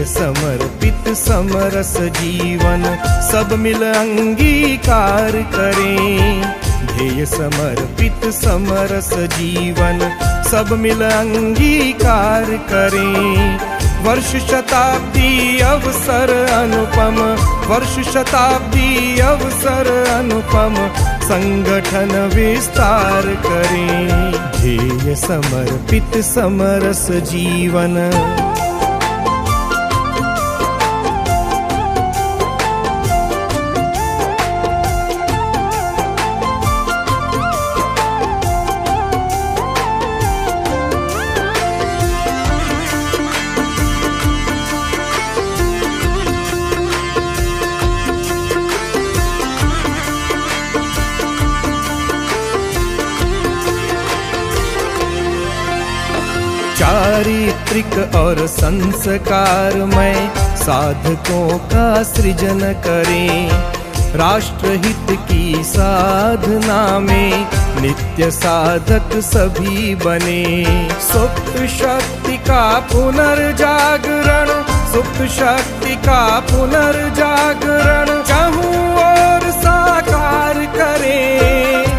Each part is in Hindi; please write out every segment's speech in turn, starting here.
ध्येय समर्पित समरस जीवन सब मिल अंगीकार करें। ध्येय समर्पित समरस जीवन सब मिल अंगीकार करें। वर्ष शताब्दी अवसर अनुपम, वर्ष शताब्दी अवसर अनुपम, संगठन विस्तार करें। ध्येय समर्पित समरस जीवन। चारित्रिक और संस्कारमय साधकों का सृजन करें। राष्ट्रहित की साधना में नित्य साधक सभी बने। सुप्त शक्ति का पुनर्जागरण, सुप्त शक्ति का पुनर्जागरण चाहूं और साकार करें।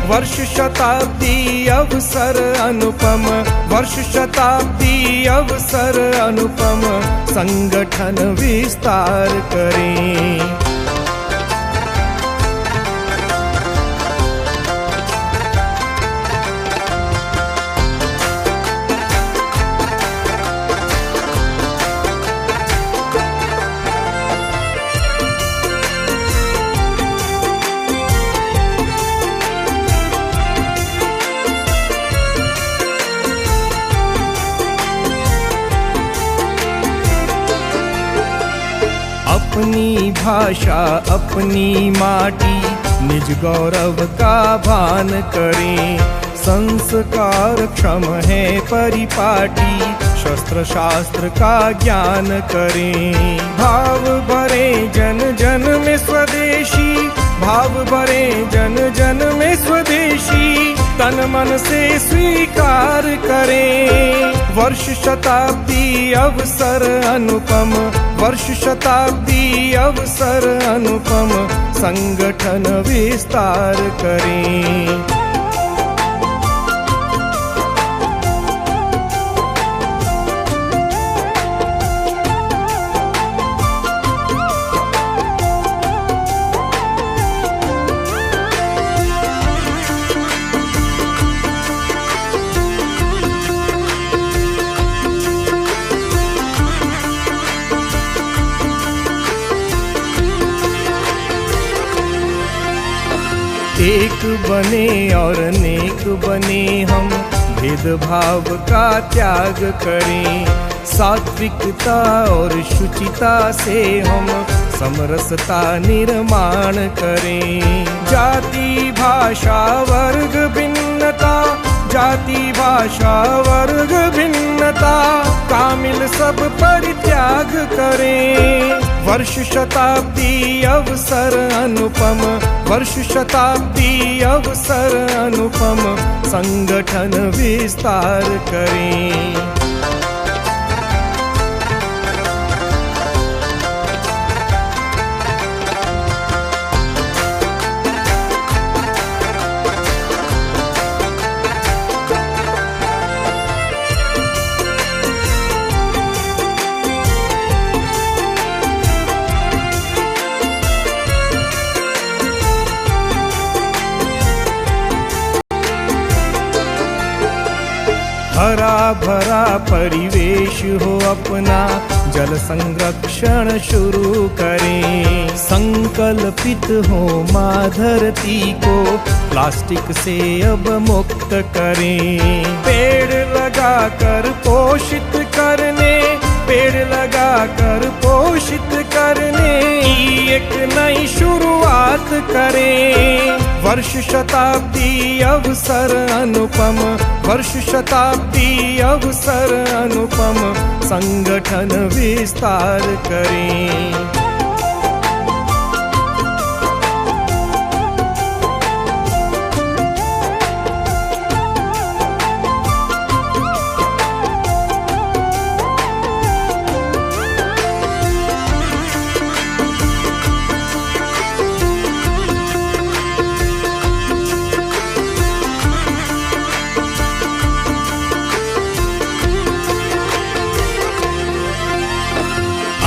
वर्ष शताब्दी अवसर अनुपम, वर्ष शताब्दी अवसर अनुपम, संगठन विस्तार करें। अपनी भाषा अपनी माटी निज गौरव का भान करें। संस्कार क्षम है परिपाटी, शस्त्र शास्त्र का ज्ञान करें। भाव भरे जन जन में स्वदेशी, भाव भरे जन जन में स्वदेशी, तन मन से स्वीकार करें। वर्ष शताब्दी अवसर अनुपम, वर्ष शताब्दी अवसर अनुपम, संगठन विस्तार करें। एक बने और नेक बने हम, भेदभाव का त्याग करें। सात्विकता और शुचिता से हम समरसता निर्माण करें। जाति भाषा वर्ग भिन्नता, जाति भाषा वर्ग भिन्नता, कामिल सब परित्याग करें। वर्ष शताब्दी अवसर अनुपम, वर्ष शताब्दी अवसर अनुपम, संगठन विस्तार करें। हरा भरा परिवेश हो अपना, जल संरक्षण शुरू करें। संकल्पित हो माँ धरती को प्लास्टिक से अब मुक्त करें। पेड़ लगा कर पोषित करने, पेड़ लगा कर पोषित करने की एक नई शुरुआत करें। वर्ष शताब्दी अवसर अनुपम, वर्ष शताब्दी अवसर अनुपम, संगठन विस्तार करें।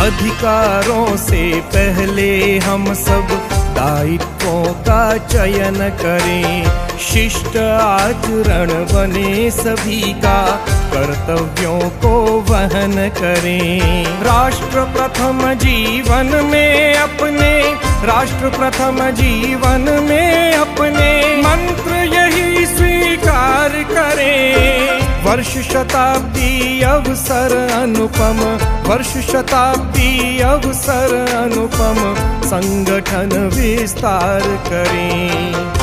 अधिकारों से पहले हम सब दायित्वों का चयन करें, शिष्ट आचरण बने सभी का, कर्तव्यों को वहन करें। राष्ट्र प्रथम जीवन में अपने, राष्ट्र प्रथम जीवन में अपने, मंत्र यही स्वीकार करें। वर्ष शताब्दी अवसर अनुपम, वर्ष शताब्दी अवसर अनुपम, संगठन विस्तार करें।